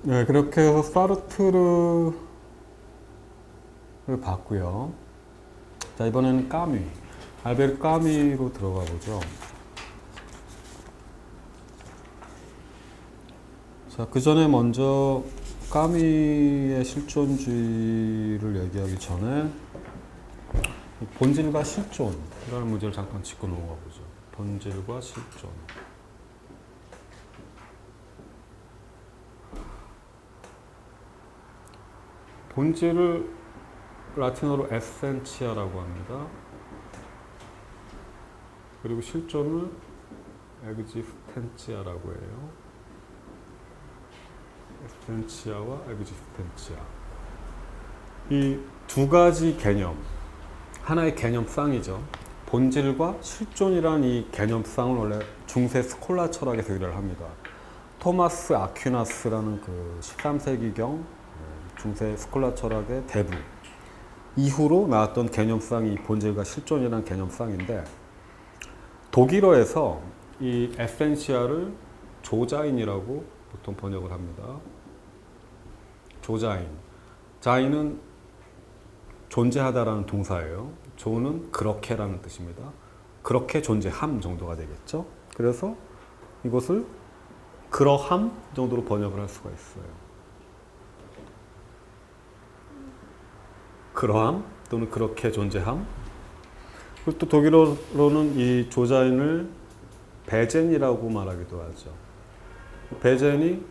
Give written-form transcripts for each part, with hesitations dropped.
네, 그렇게 해서 사르트르를 봤고요. 자, 이번에는 까미. 알베르 까미로 들어가 보죠. 자, 그 전에 먼저 까미의 실존주의를 얘기하기 전에 본질과 실존이라는 문제를 잠깐 짚고 넘어가 보죠. 본질과 실존. 본질을 라틴어로 에센치아라고 합니다. 그리고 실존을 엑지스텐치아라고 해요. 에센치아와 엑지스텐치아. 이 두 가지 개념, 하나의 개념쌍이죠. 본질과 실존이라는 이 개념쌍을 원래 중세 스콜라 철학에서 의뢰를 합니다. 토마스 아퀴나스라는 그 13세기경 중세 스콜라 철학의 대부 이후로 나왔던 개념쌍이 본질과 실존이라는 개념쌍인데, 독일어에서 이 에센시아를 조자인이라고 보통 번역을 합니다. 조자인. 자인은 존재하다라는 동사예요. 조는 그렇게라는 뜻입니다. 그렇게 존재함 정도가 되겠죠. 그래서 이것을 그러함 정도로 번역을 할 수가 있어요. 그러함 또는 그렇게 존재함. 그리고 또 독일어로는 이 조자인을 베젠이라고 말하기도 하죠. 베젠이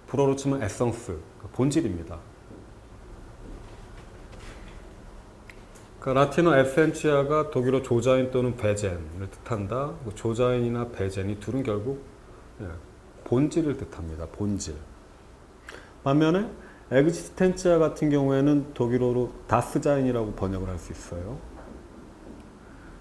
불어로 치면 에성스, 본질입니다. 그러니까 라틴어 에센치아가 독일어 조자인 또는 베젠을 뜻한다. 조자인이나 베젠이 둘은 결국 본질을 뜻합니다. 본질. 반면에 엑지스텐치아 같은 경우에는 독일어로 다스자인이라고 번역을 할 수 있어요.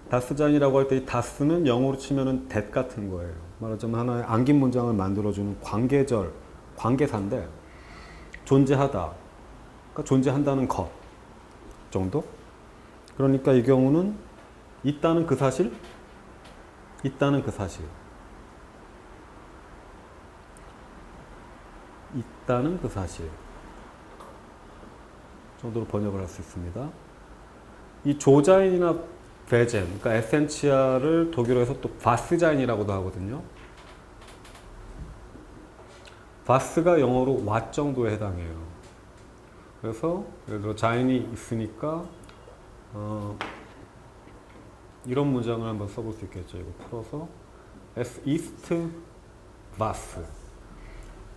다스자인이라고 할 때 이 다스는 영어로 치면은 that 같은 거예요. 말하자면 하나의 안긴 문장을 만들어주는 관계절, 관계사인데 존재하다, 그러니까 존재한다는 것 정도? 그러니까 이 경우는 있다는 그 사실, 있다는 그 사실, 있다는 그 사실 정도로 번역을 할 수 있습니다. 이 조자인이나 베젠, 그러니까 에센치아를 독일어에서 또 바스자인이라고도 하거든요. 바스가 영어로 what 정도에 해당해요. 그래서 예를 들어 자인이 있으니까 이런 문장을 한번 써볼 수 있겠죠. 이거 풀어서 as ist was.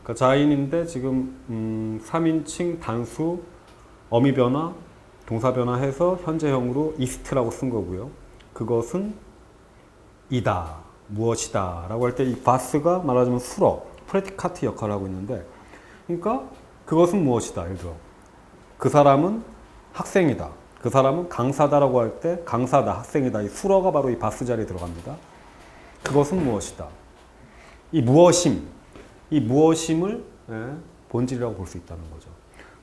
그러니까 자인인데 지금 3인칭 단수 어미 변화, 동사 변화해서 현재형으로 ist라고 쓴 거고요. 그것은 이다, 무엇이다 라고 할 때 이 was가 말하자면 수로, 프레디카트 역할을 하고 있는데, 그러니까 그것은 무엇이다. 예를 들어 그 사람은 학생이다, 그 사람은 강사다라고 할 때 강사다, 학생이다, 이 수로가 바로 이 was 자리에 들어갑니다. 그것은 무엇이다. 이 무엇임, 이 무엇임을 본질이라고 볼 수 있다는 거죠.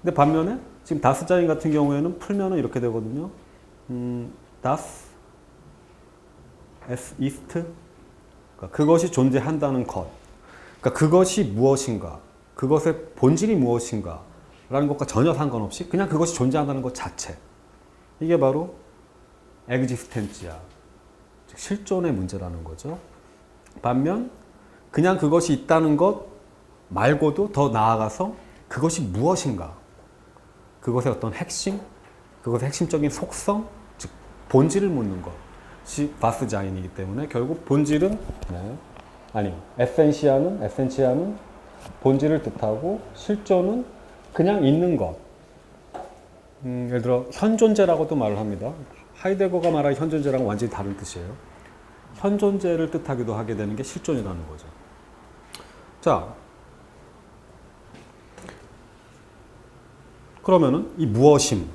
근데 반면에 지금 다스자인 같은 경우에는 풀면은 이렇게 되거든요. das es ist, 그러니까 그것이 존재한다는 것, 그러니까 그것이 무엇인가, 그것의 본질이 무엇인가 라는 것과 전혀 상관없이 그냥 그것이 존재한다는 것 자체, 이게 바로 엑지스텐치아, 즉 실존의 문제라는 거죠. 반면 그냥 그것이 있다는 것 말고도 더 나아가서 그것이 무엇인가, 그것의 어떤 핵심, 그것의 핵심적인 속성, 즉 본질을 묻는 것이 바스자인이기 때문에 결국 본질은 에센시아는 본질을 뜻하고 실존은 그냥 있는 것. 예를 들어 현존재라고도 말을 합니다. 하이데거가 말하는 현존재랑은 완전히 다른 뜻이에요. 현존재를 뜻하기도 하게 되는 게 실존이라는 거죠. 자, 그러면은 이 무엇임,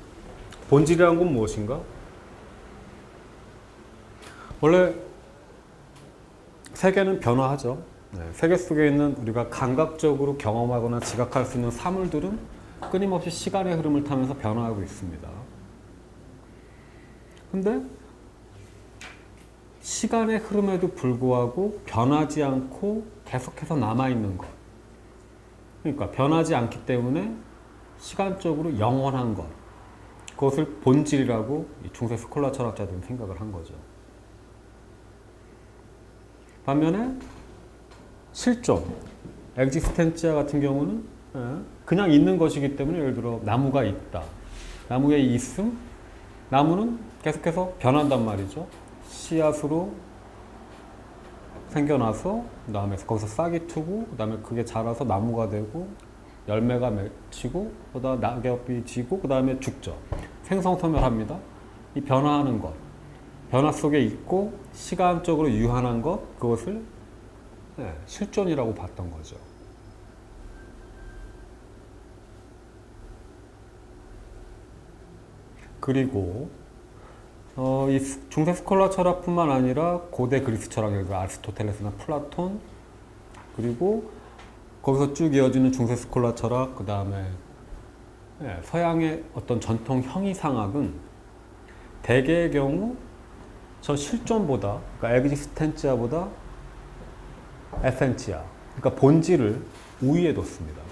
본질이라는 건 무엇인가? 원래 세계는 변화하죠. 세계 속에 있는 우리가 감각적으로 경험하거나 지각할 수 있는 사물들은 끊임없이 시간의 흐름을 타면서 변화하고 있습니다. 근데 시간의 흐름에도 불구하고 변하지 않고 계속해서 남아있는 것, 그러니까 변하지 않기 때문에 시간적으로 영원한 것, 그것을 본질이라고 이 중세 스콜라 철학자들은 생각을 한 거죠. 반면에 실존, 엑지스텐치아 같은 경우는 그냥 있는 것이기 때문에, 예를 들어 나무가 있다. 나무의 있음, 나무는 계속해서 변한단 말이죠. 씨앗으로 생겨나서 그 다음에 거기서 싹이 트고 그 다음에 그게 자라서 나무가 되고 열매가 맺히고 그다음 낙엽이 지고 그 다음에 죽죠. 생성소멸합니다. 이 변화하는 것, 변화 속에 있고 시간적으로 유한한 것, 그것을 실존이라고 봤던 거죠. 그리고 이 중세 스콜라 철학뿐만 아니라 고대 그리스 철학, 아리스토텔레스나 플라톤, 그리고 거기서 쭉 이어지는 중세 스콜라 철학, 그 다음에 서양의 어떤 전통 형이상학은 대개의 경우 저 실존보다, 그러니까 엑지스텐치아보다 에센치아, 그러니까 본질을 우위에 뒀습니다.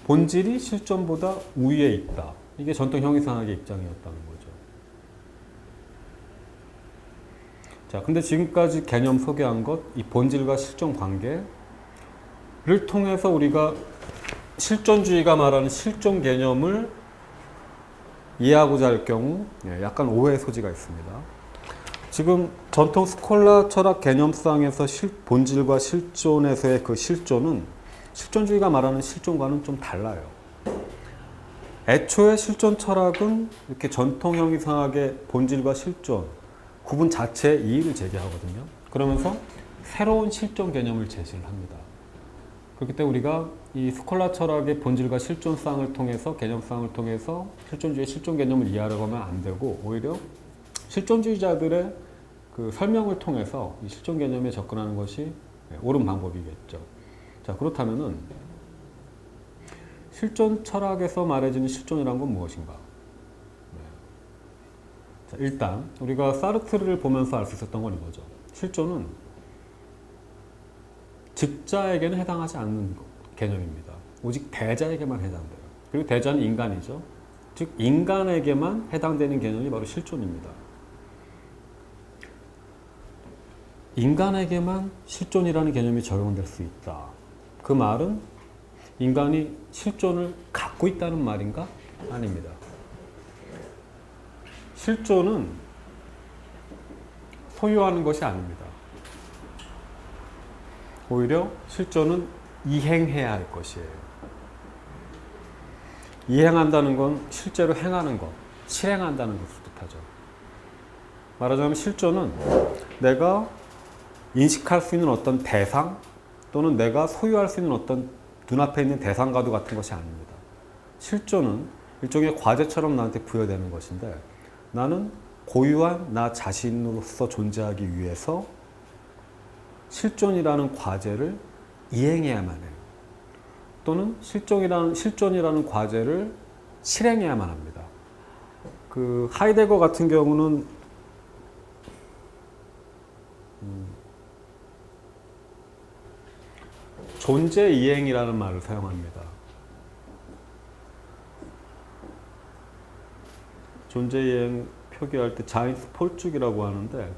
본질이 실존보다 우위에 있다. 이게 전통 형이상학의 입장이었다는 거죠. 자, 근데 지금까지 개념 소개한 것, 이 본질과 실존 관계를 통해서 우리가 실존주의가 말하는 실존 개념을 이해하고자 할 경우 약간 오해의 소지가 있습니다. 지금 전통 스콜라 철학 개념상에서 본질과 실존에서의 그 실존은 실존주의가 말하는 실존과는 좀 달라요. 애초에 실존 철학은 이렇게 전통 형이상학의 본질과 실존 구분 자체의 이의를 제기하거든요. 그러면서 새로운 실존 개념을 제시를 합니다. 그렇기 때문에 우리가 이 스콜라 철학의 본질과 실존상을 통해서, 개념상을 통해서 실존주의의 실존 개념을 이해하려고 하면 안 되고, 오히려 실존주의자들의 그 설명을 통해서 이 실존 개념에 접근하는 것이 옳은 방법이겠죠. 자, 그렇다면은 실존 철학에서 말해지는 실존이란 건 무엇인가? 자, 일단 우리가 사르트르를 보면서 알 수 있었던 건 이거죠. 실존은 즉자에게는 해당하지 않는 개념입니다. 오직 대자에게만 해당돼요. 그리고 대자는 인간이죠. 즉 인간에게만 해당되는 개념이 바로 실존입니다. 인간에게만 실존이라는 개념이 적용될 수 있다. 그 말은 인간이 실존을 갖고 있다는 말인가? 아닙니다. 실존은 소유하는 것이 아닙니다. 오히려 실존은 이행해야 할 것이에요. 이행한다는 건 실제로 행하는 것, 실행한다는 것을 뜻하죠. 말하자면 실존은 내가 인식할 수 있는 어떤 대상 또는 내가 소유할 수 있는 어떤 눈앞에 있는 대상과도 같은 것이 아닙니다. 실존은 일종의 과제처럼 나한테 부여되는 것인데, 나는 고유한 나 자신으로서 존재하기 위해서 실존이라는 과제를 이행해야만 해요. 또는 실존이라는 과제를 실행해야만 합니다. 그 하이데거 같은 경우는 존재 이행이라는 말을 사용합니다. 존재 이행 표기할 때 자인스 폴쭉이라고 하는데,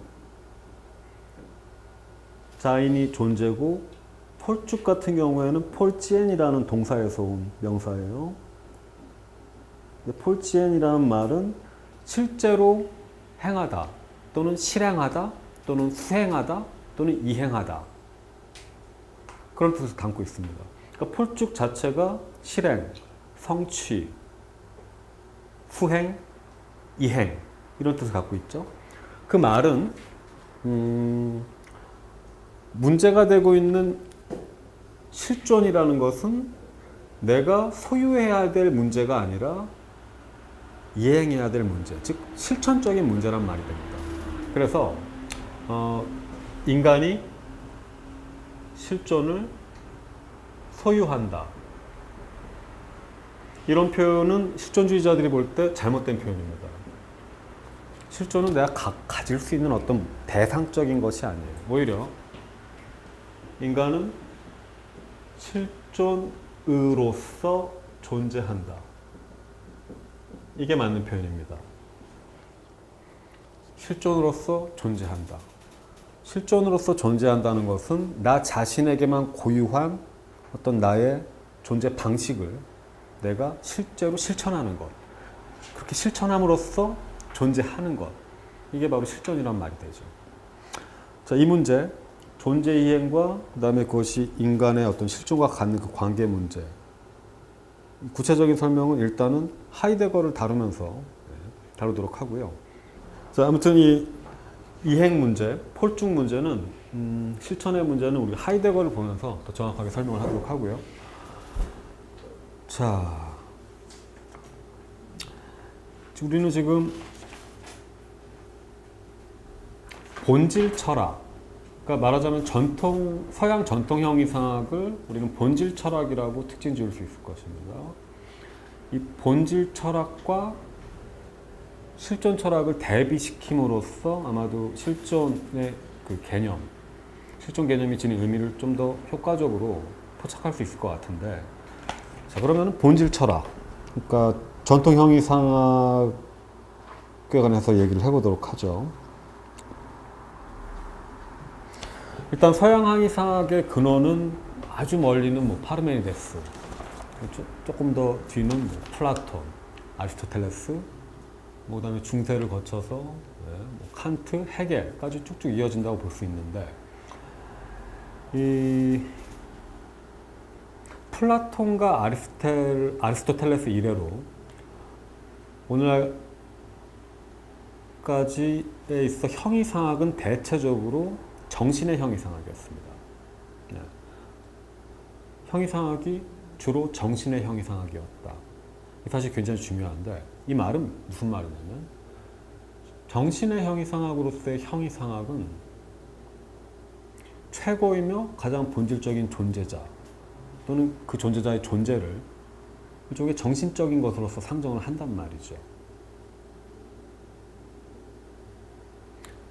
자인이 존재고 폴쭉 같은 경우에는 폴지엔이라는 동사에서 온 명사예요. 폴지엔이라는 말은 실제로 행하다 또는 실행하다 또는 수행하다 또는 이행하다, 그런 뜻을 담고 있습니다. 그러니까 폴쭉 자체가 실행, 성취, 수행, 이행 이런 뜻을 갖고 있죠. 그 말은 문제가 되고 있는 실존이라는 것은 내가 소유해야 될 문제가 아니라 이행해야 될 문제, 즉 실천적인 문제란 말이 됩니다. 그래서 인간이 실존을 소유한다, 이런 표현은 실존주의자들이 볼 때 잘못된 표현입니다. 실존은 내가 가질 수 있는 어떤 대상적인 것이 아니에요. 오히려 인간은 실존으로서 존재한다. 이게 맞는 표현입니다. 실존으로서 존재한다. 실존으로서 존재한다는 것은 나 자신에게만 고유한 어떤 나의 존재 방식을 내가 실제로 실천하는 것. 그렇게 실천함으로써 존재하는 것. 이게 바로 실존이란 말이 되죠. 자, 이 문제, 존재 이행과 그다음에 그것이 인간의 어떤 실존과 갖는 그 관계 문제. 구체적인 설명은 일단은 하이데거를 다루면서 다루도록 하고요. 자, 아무튼 이 이행 문제, 폴중 문제는 실천의 문제는 우리 하이데거를 보면서 더 정확하게 설명을 하도록 하고요. 자, 우리는 지금 본질 철학, 그러니까 말하자면 서양 전통 형이상학을 우리는 본질 철학이라고 특징 지을 수 있을 것입니다. 이 본질 철학과 실존 철학을 대비시킴으로써 아마도 실존의 그 개념, 실존 개념이 지닌 의미를 좀 더 효과적으로 포착할 수 있을 것 같은데, 자, 그러면 본질 철학, 그러니까 전통 형이상학에 관해서 얘기를 해보도록 하죠. 일단 서양 형이상학의 근원은 아주 멀리는 뭐 파르메니데스, 조금 더 뒤는 뭐 플라톤, 아리스토텔레스, 뭐 그다음에 중세를 거쳐서 뭐 칸트, 헤겔까지 쭉쭉 이어진다고 볼 수 있는데, 이 플라톤과 아리스토텔레스 이래로 오늘날까지에 있어 형이상학은 대체적으로 정신의 형이상학이었습니다. 네. 형이상학이 주로 정신의 형이상학이었다. 사실 굉장히 중요한데, 이 말은 무슨 말이냐면 정신의 형이상학으로서의 형이상학은 최고이며 가장 본질적인 존재자 또는 그 존재자의 존재를 일종의 정신적인 것으로서 상정을 한단 말이죠.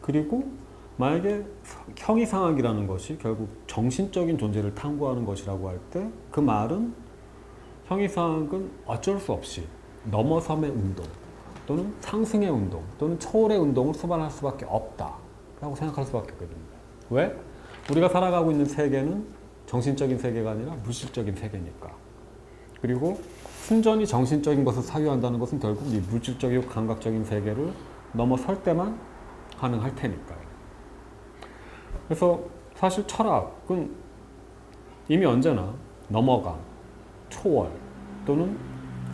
그리고 만약에 형이상학이라는 것이 결국 정신적인 존재를 탐구하는 것이라고 할 때 그 말은 형이상학은 어쩔 수 없이 넘어섬의 운동 또는 상승의 운동 또는 초월의 운동을 수반할 수밖에 없다라고 생각할 수밖에 없게 됩니다. 왜? 우리가 살아가고 있는 세계는 정신적인 세계가 아니라 물질적인 세계니까. 그리고 순전히 정신적인 것을 사유한다는 것은 결국 이 물질적이고 감각적인 세계를 넘어설 때만 가능할 테니까요. 그래서 사실 철학은 이미 언제나 넘어감, 초월 또는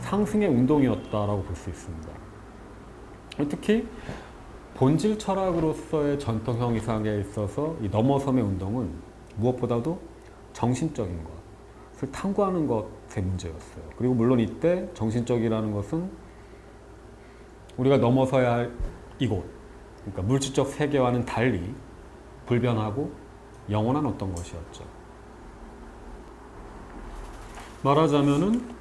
상승의 운동이었다라고 볼 수 있습니다. 특히 본질 철학으로서의 전통형 이상에 있어서 이 넘어섬의 운동은 무엇보다도 정신적인 것을 탐구하는 것의 문제였어요. 그리고 물론 이때 정신적이라는 것은 우리가 넘어서야 할 이곳, 그러니까 물질적 세계와는 달리 불변하고 영원한 어떤 것이었죠. 말하자면은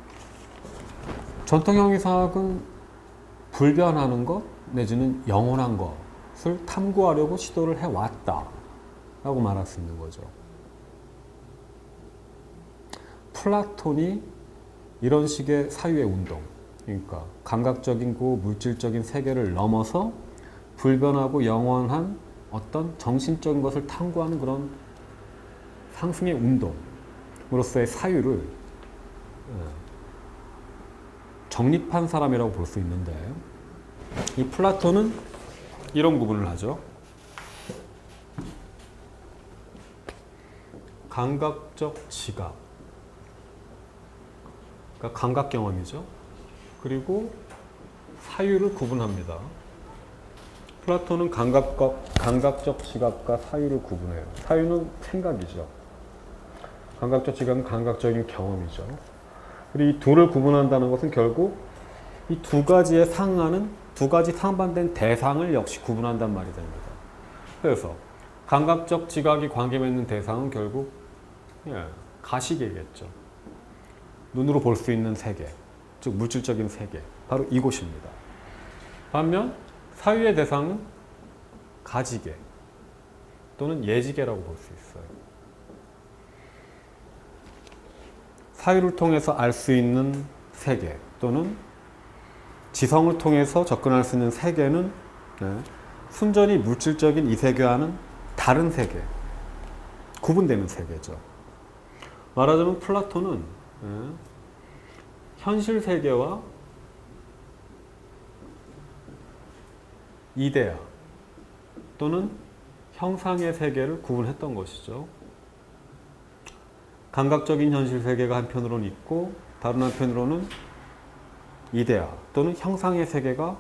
전통형 이상학은 불변하는 것 내지는 영원한 것을 탐구하려고 시도를 해왔다라고 말할 수 있는 거죠. 플라톤이 이런 식의 사유의 운동, 그러니까 감각적이고 물질적인 세계를 넘어서 불변하고 영원한 어떤 정신적인 것을 탐구하는 그런 상승의 운동으로서의 사유를 정립한 사람이라고 볼 수 있는데, 이 플라톤은 이런 구분을 하죠. 감각적 지각, 그러니까 감각 경험이죠. 그리고 사유를 구분합니다. 플라톤은 감각적 지각과 사유를 구분해요. 사유는 생각이죠. 감각적 지각은 감각적인 경험이죠. 그리고 이 둘을 구분한다는 것은 결국 이 두 가지에 상하는 두 가지 상반된 대상을 역시 구분한단 말이 됩니다. 그래서 감각적 지각이 관계 맺는 대상은 결국 가시계겠죠. 눈으로 볼 수 있는 세계, 즉 물질적인 세계, 바로 이곳입니다. 반면 사유의 대상은 가지계 또는 예지계라고 볼 수 있어요. 사유를 통해서 알 수 있는 세계 또는 지성을 통해서 접근할 수 있는 세계는 순전히 물질적인 이 세계와는 다른 세계, 구분되는 세계죠. 말하자면 플라톤은 현실 세계와 이데아 또는 형상의 세계를 구분했던 것이죠. 감각적인 현실 세계가 한편으로는 있고 다른 한편으로는 이데아 또는 형상의 세계가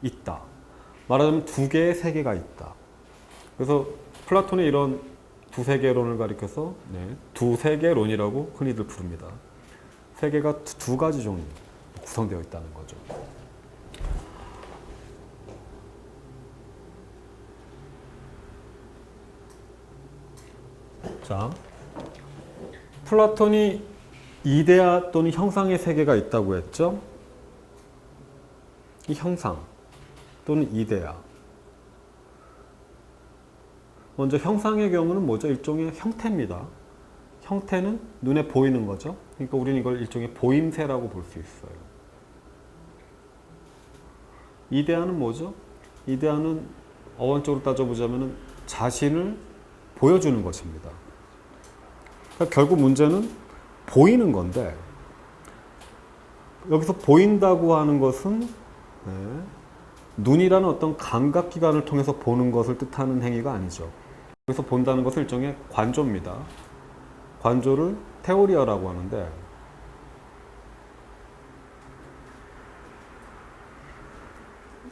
있다. 말하자면 두 개의 세계가 있다. 그래서 플라톤의 이런 두 세계론을 가리켜서 두 세계론이라고 흔히들 부릅니다. 세계가 두 가지 종류 구성되어 있다는 거죠. 자, 플라톤이 이데아 또는 형상의 세계가 있다고 했죠. 이 형상 또는 이데아. 먼저 형상의 경우는 뭐죠? 일종의 형태입니다. 형태는 눈에 보이는 거죠. 그러니까 우리는 이걸 일종의 보임새라고 볼 수 있어요. 이데아는 뭐죠? 이데아는 어원적으로 따져보자면 자신을 보여주는 것입니다. 그러니까 결국 문제는 보이는 건데 여기서 보인다고 하는 것은 눈이라는 어떤 감각기관을 통해서 보는 것을 뜻하는 행위가 아니죠. 여기서 본다는 것은 일종의 관조입니다. 관조를 테오리아라고 하는데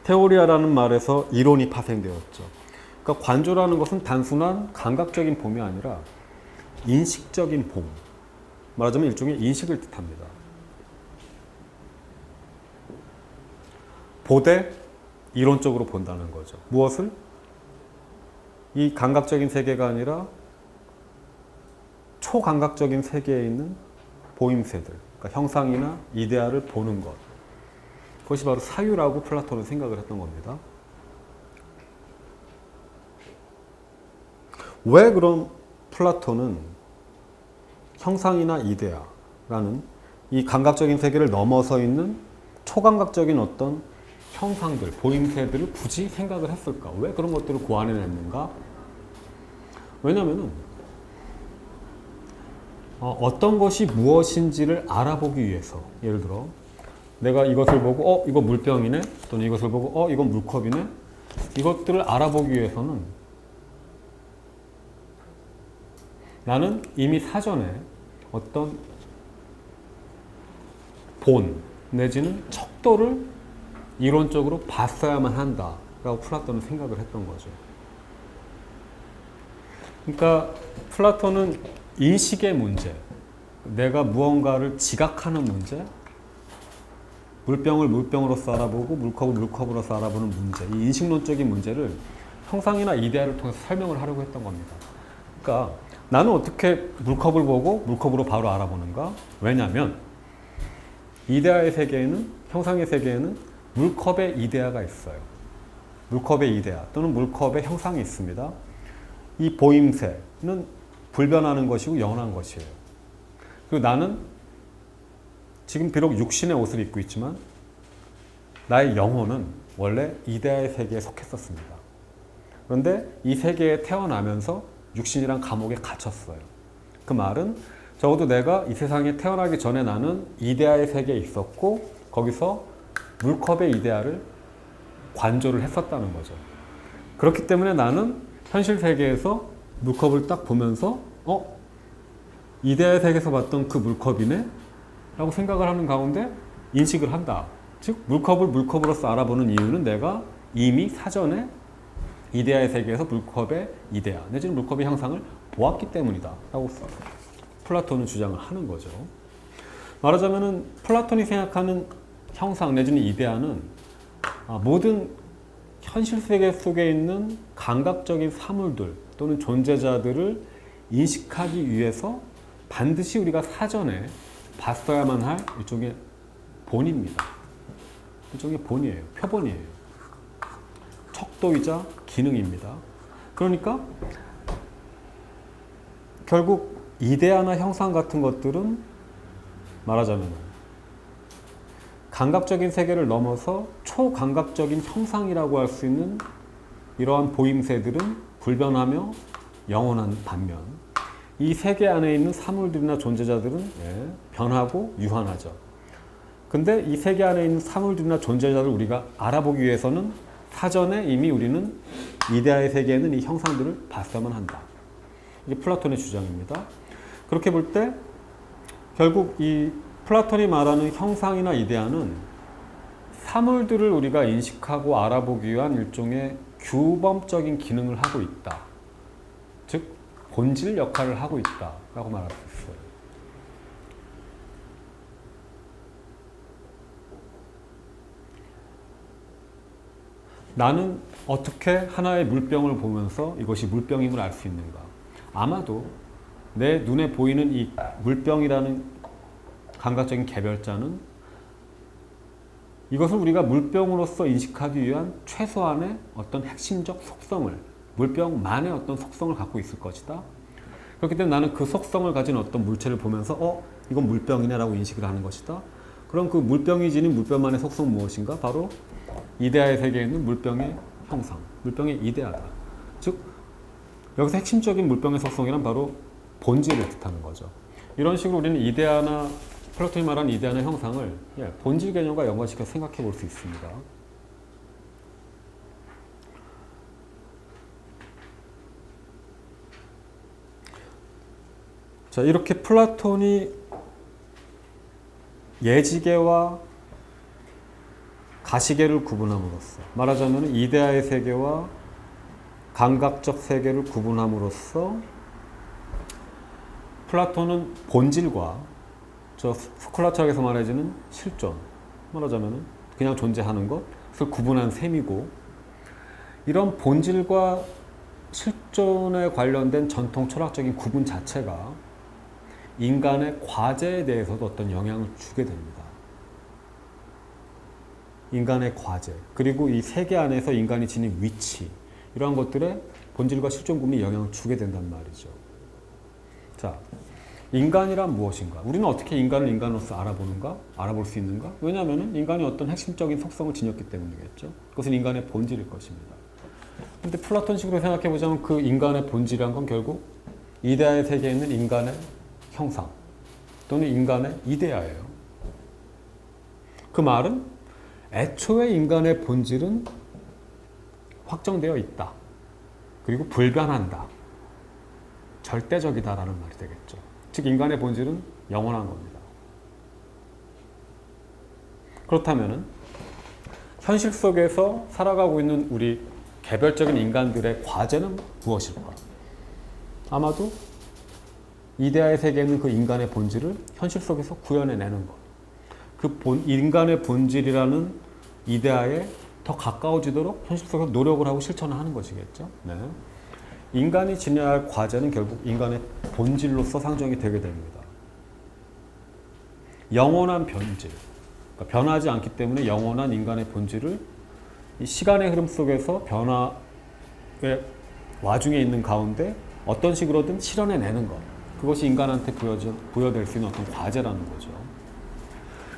테오리아라는 말에서 이론이 파생되었죠. 그러니까 관조라는 것은 단순한 감각적인 봄이 아니라 인식적인 봄. 말하자면 일종의 인식을 뜻합니다. 보되 이론적으로 본다는 거죠. 무엇을? 이 감각적인 세계가 아니라 초감각적인 세계에 있는 보임새들, 그러니까 형상이나 이데아를 보는 것. 그것이 바로 사유라고 플라톤은 생각을 했던 겁니다. 왜 그럼 플라톤은 형상이나 이데아라는 이 감각적인 세계를 넘어서 있는 초감각적인 어떤 형상들, 보임새들을 굳이 생각을 했을까? 왜 그런 것들을 고안해냈는가? 왜냐하면 어떤 것이 무엇인지를 알아보기 위해서, 예를 들어 내가 이것을 보고 이거 물병이네, 또는 이것을 보고 이건 물컵이네, 이것들을 알아보기 위해서는 나는 이미 사전에 어떤 본 내지는 척도를 이론적으로 봤어야만 한다라고 플라톤은 생각을 했던 거죠. 그러니까 플라톤은 인식의 문제, 내가 무언가를 지각하는 문제, 물병을 물병으로서 알아보고 물컵을 물컵으로서 알아보는 문제, 이 인식론적인 문제를 형상이나 이데아를 통해서 설명을 하려고 했던 겁니다. 그러니까 나는 어떻게 물컵을 보고 물컵으로 바로 알아보는가? 왜냐하면 이데아의 세계에는, 형상의 세계에는 물컵의 이데아가 있어요. 물컵의 이데아 또는 물컵의 형상이 있습니다. 이 보임새는 불변하는 것이고 영원한 것이에요. 그리고 나는 지금 비록 육신의 옷을 입고 있지만 나의 영혼은 원래 이데아의 세계에 속했었습니다. 그런데 이 세계에 태어나면서 육신이란 감옥에 갇혔어요. 그 말은 적어도 내가 이 세상에 태어나기 전에 나는 이데아의 세계에 있었고 거기서 물컵의 이데아를 관조를 했었다는 거죠. 그렇기 때문에 나는 현실 세계에서 물컵을 딱 보면서 이데아의 세계에서 봤던 그 물컵이네? 라고 생각을 하는 가운데 인식을 한다. 즉 물컵을 물컵으로서 알아보는 이유는 내가 이미 사전에 이데아의 세계에서 물컵의 이데아 내지는 물컵의 형상을 보았기 때문이다 라고 플라톤은 주장을 하는 거죠. 말하자면 플라톤이 생각하는 형상 내지는 이데아는 모든 현실 세계 속에 있는 감각적인 사물들 또는 존재자들을 인식하기 위해서 반드시 우리가 사전에 봤어야만 할 일종의 본입니다. 일종의 본이에요. 표본이에요. 척도이자 기능입니다. 그러니까 결국 이데아나 형상 같은 것들은 말하자면 감각적인 세계를 넘어서 초감각적인 형상이라고 할 수 있는 이러한 보임새들은 불변하며 영원한 반면 이 세계 안에 있는 사물들이나 존재자들은 변하고 유한하죠. 근데 이 세계 안에 있는 사물들이나 존재자들을 우리가 알아보기 위해서는 사전에 이미 우리는 이데아의 세계에는 이 형상들을 봤어야만 한다. 이게 플라톤의 주장입니다. 그렇게 볼 때 결국 이 플라톤이 말하는 형상이나 이데아는 사물들을 우리가 인식하고 알아보기 위한 일종의 규범적인 기능을 하고 있다. 즉 본질 역할을 하고 있다라고 말할 수 있어요. 나는 어떻게 하나의 물병을 보면서 이것이 물병임을 알 수 있는가? 아마도 내 눈에 보이는 이 물병이라는 감각적인 개별자는 이것을 우리가 물병으로서 인식하기 위한 최소한의 어떤 핵심적 속성을, 물병만의 어떤 속성을 갖고 있을 것이다. 그렇기 때문에 나는 그 속성을 가진 어떤 물체를 보면서 이건 물병이네 라고 인식을 하는 것이다. 그럼 그 물병이 지닌 물병만의 속성은 무엇인가? 바로 이데아의 세계에 있는 물병의 형상, 물병의 이데아다. 즉 여기서 핵심적인 물병의 속성이란 바로 본질을 뜻하는 거죠. 이런 식으로 우리는 이데아나 플라톤이 말하는 이데아나 형상을 본질 개념과 연관시켜 생각해 볼 수 있습니다. 자, 이렇게 플라톤이 예지계와 가시계를 구분함으로써, 말하자면 이데아의 세계와 감각적 세계를 구분함으로써 플라톤은 본질과 저 소크라테스에서 말해지는 실존, 말하자면 그냥 존재하는 것을 구분한 셈이고, 이런 본질과 실존에 관련된 전통 철학적인 구분 자체가 인간의 과제에 대해서도 어떤 영향을 주게 됩니다. 인간의 과제, 그리고 이 세계 안에서 인간이 지닌 위치, 이러한 것들에 본질과 실존 구분이 영향을 주게 된단 말이죠. 자, 인간이란 무엇인가? 우리는 어떻게 인간을 인간으로서 알아보는가? 알아볼 수 있는가? 왜냐하면 인간이 어떤 핵심적인 속성을 지녔기 때문이겠죠. 그것은 인간의 본질일 것입니다. 근데 플라톤식으로 생각해보자면 그 인간의 본질이란 건 결국 이데아의 세계에 있는 인간의 형상 또는 인간의 이데아예요. 그 말은 애초에 인간의 본질은 확정되어 있다. 그리고 불변한다. 절대적이다라는 말이 되겠죠. 즉 인간의 본질은 영원한 겁니다. 그렇다면 현실 속에서 살아가고 있는 우리 개별적인 인간들의 과제는 무엇일까? 아마도 이데아의 세계에 있는 그 인간의 본질을 현실 속에서 구현해내는 것. 인간의 본질이라는 이데아에 더 가까워지도록 현실 속에서 노력을 하고 실천을 하는 것이겠죠. 네. 인간이 지녀야 할 과제는 결국 인간의 본질로서 상정이 되게 됩니다. 영원한 본질, 그러니까 변하지 않기 때문에 영원한 인간의 본질을 이 시간의 흐름 속에서 변화의 와중에 있는 가운데 어떤 식으로든 실현해내는 것, 그것이 인간한테 부여될 수 있는 어떤 과제라는 거죠.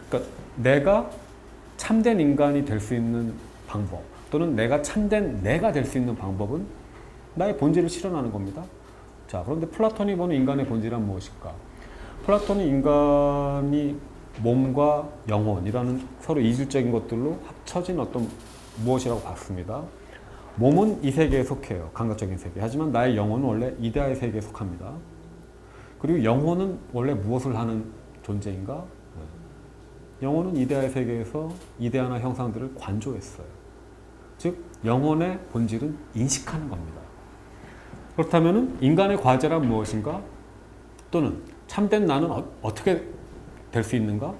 그러니까 내가 참된 인간이 될 수 있는 방법, 또는 내가 참된 내가 될 수 있는 방법은 나의 본질을 실현하는 겁니다. 자, 그런데 플라톤이 보는 인간의 본질은 무엇일까? 플라톤은 인간이 몸과 영혼이라는 서로 이질적인 것들로 합쳐진 어떤 무엇이라고 봤습니다. 몸은 이 세계에 속해요. 감각적인 세계. 하지만 나의 영혼은 원래 이데아의 세계에 속합니다. 그리고 영혼은 원래 무엇을 하는 존재인가? 영혼은 이데아의 세계에서 이데아나 형상들을 관조했어요. 즉 영혼의 본질은 인식하는 겁니다. 그렇다면 인간의 과제란 무엇인가? 또는 참된 나는 어떻게 될 수 있는가?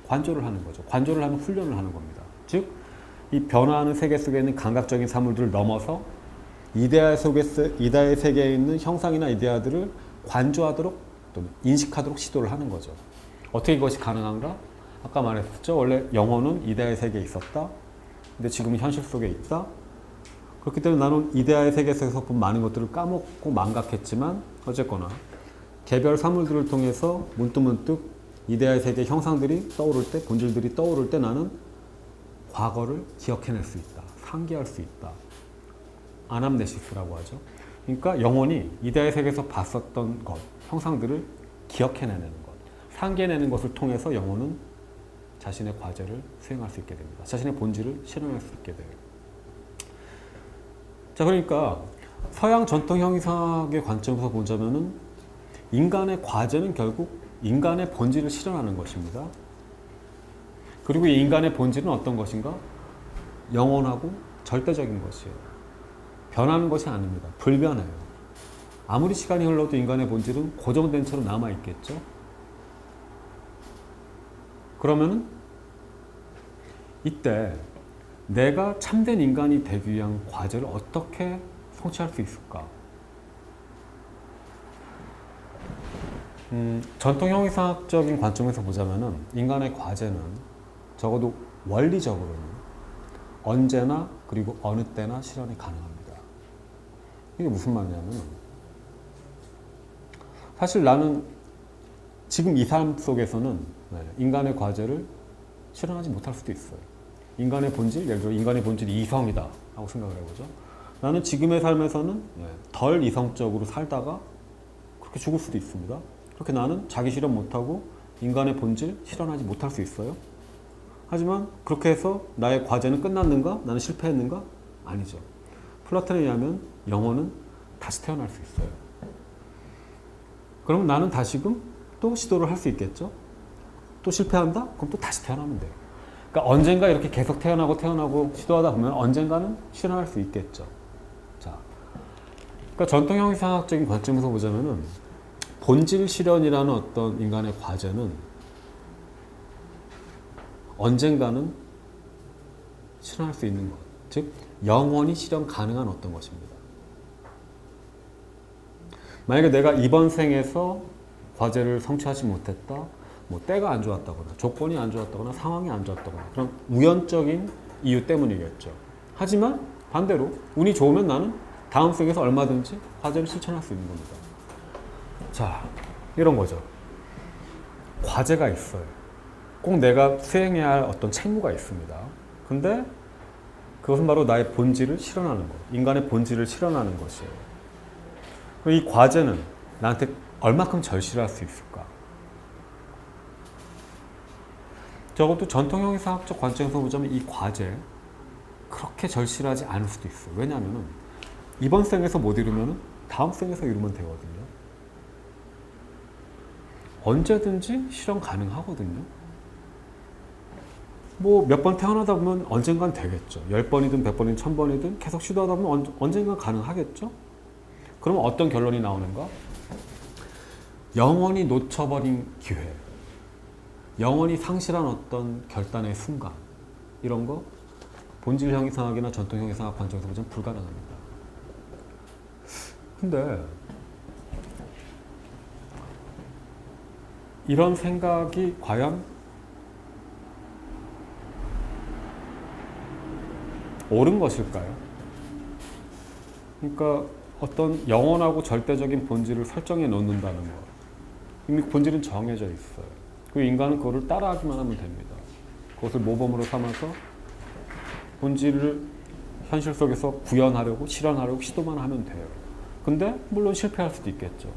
관조를 하는 거죠. 관조를 하는 훈련을 하는 겁니다. 즉 이 변화하는 세계 속에 있는 감각적인 사물들을 넘어서 이데아의 세계에 있는 형상이나 이데아들을 관조하도록 또는 인식하도록 시도를 하는 거죠. 어떻게 이것이 가능한가? 아까 말했죠. 원래 영혼은 이데아의 세계에 있었다. 근데 지금은 현실 속에 있다. 그렇기 때문에 나는 이데아의 세계에서 본 많은 것들을 까먹고 망각했지만 어쨌거나 개별 사물들을 통해서 문득문득 이데아의 세계 형상들이 떠오를 때, 본질들이 떠오를 때 나는 과거를 기억해낼 수 있다. 상기할 수 있다. 아남네시스라고 하죠. 그러니까 영혼이 이데아의 세계에서 봤었던 것, 형상들을 기억해내는 것, 상기해내는 것을 통해서 영혼은 자신의 과제를 수행할 수 있게 됩니다. 자신의 본질을 실현할 수 있게 돼요. 자, 그러니까 서양 전통 형이상학의 관점에서 보자면은 인간의 과제는 결국 인간의 본질을 실현하는 것입니다. 그리고 이 인간의 본질은 어떤 것인가? 영원하고 절대적인 것이에요. 변하는 것이 아닙니다. 불변해요. 아무리 시간이 흘러도 인간의 본질은 고정된 채로 남아있겠죠? 그러면은 이때 내가 참된 인간이 되기 위한 과제를 어떻게 성취할 수 있을까? 전통 형이상학적인 관점에서 보자면은 인간의 과제는 적어도 원리적으로는 언제나 그리고 어느 때나 실현이 가능합니다. 이게 무슨 말이냐면 사실 나는 지금 이 삶 속에서는 인간의 과제를 실현하지 못할 수도 있어요. 인간의 본질, 예를 들어 인간의 본질이 이성이다 하고 생각을 해보죠. 나는 지금의 삶에서는 덜 이성적으로 살다가 그렇게 죽을 수도 있습니다. 그렇게 나는 자기 실현 못하고 인간의 본질 실현하지 못할 수 있어요. 하지만 그렇게 해서 나의 과제는 끝났는가? 나는 실패했는가? 아니죠. 플라톤에 의하면 영혼은 다시 태어날 수 있어요. 그러면 나는 다시금 또 시도를 할 수 있겠죠? 또 실패한다? 그럼 또 다시 태어나면 돼요. 그러니까 언젠가 이렇게 계속 태어나고 시도하다 보면 언젠가는 실현할 수 있겠죠. 자, 그러니까 전통 형이상학적인 관점에서 보자면은 본질 실현이라는 어떤 인간의 과제는 언젠가는 실현할 수 있는 것, 즉 영원히 실현 가능한 어떤 것입니다. 만약에 내가 이번 생에서 과제를 성취하지 못했다, 뭐 때가 안 좋았다거나 조건이 안 좋았다거나 상황이 안 좋았다거나 그런 우연적인 이유 때문이겠죠. 하지만 반대로 운이 좋으면 나는 다음 생에서 얼마든지 과제를 실천할 수 있는 겁니다. 자, 이런 거죠. 과제가 있어요. 꼭 내가 수행해야 할 어떤 책무가 있습니다. 근데 그것은 바로 나의 본질을 실현하는 것, 인간의 본질을 실현하는 것이에요. 이 과제는 나한테 얼마큼 절실할 수 있을까? 적어도 전통 형이상학적 관점에서 보자면 이 과제 그렇게 절실하지 않을 수도 있어요. 왜냐하면 이번 생에서 못 이루면 다음 생에서 이루면 되거든요. 언제든지 실현 가능하거든요. 뭐 몇 번 태어나다 보면 언젠간 되겠죠. 10번이든 100번이든 1000번이든 계속 시도하다 보면 언젠간 가능하겠죠. 그러면 어떤 결론이 나오는가? 영원히 놓쳐버린 기회, 영원히 상실한 어떤 결단의 순간, 이런 거 본질 형이상학이나 전통 형이상학 관점에서 보자면 불가능합니다. 근데 이런 생각이 과연 옳은 것일까요? 그러니까 어떤 영원하고 절대적인 본질을 설정해 놓는다는 것. 이미 본질은 정해져 있어요. 그 인간은 그거를 따라하기만 하면 됩니다. 그것을 모범으로 삼아서 본질을 현실 속에서 구현하려고 실현하려고 시도만 하면 돼요. 근데 물론 실패할 수도 있겠죠.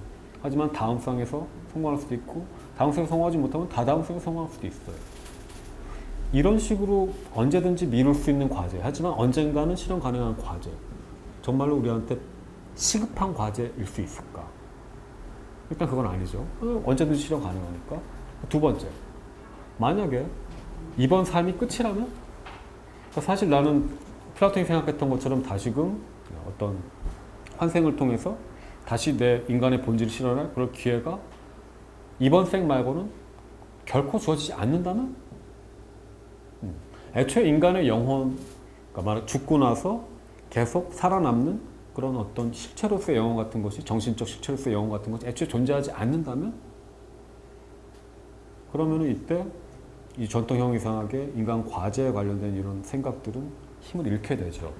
하지만 다음 생에서 성공할 수도 있고 다음 생에 성공하지 못하면 다다음 생에 성공할 수도 있어요. 이런 식으로 언제든지 미룰 수 있는 과제, 하지만 언젠가는 실현 가능한 과제, 정말로 우리한테 시급한 과제일 수 있을까? 일단 그건 아니죠. 언제든지 실현 가능하니까. 두 번째, 만약에 이번 삶이 끝이라면? 그러니까 사실 나는 플라톤이 생각했던 것처럼 다시금 어떤 환생을 통해서 다시 내 인간의 본질을 실현할 그럴 기회가 이번 생 말고는 결코 주어지지 않는다면? 애초에 인간의 영혼, 그러니까 죽고 나서 계속 살아남는 그런 어떤 실체로서의 영혼 같은 것이, 정신적 실체로서의 영혼 같은 것이 애초에 존재하지 않는다면? 그러면 이때 이 전통 형이상학의 인간 과제에 관련된 이런 생각들은 힘을 잃게 되죠.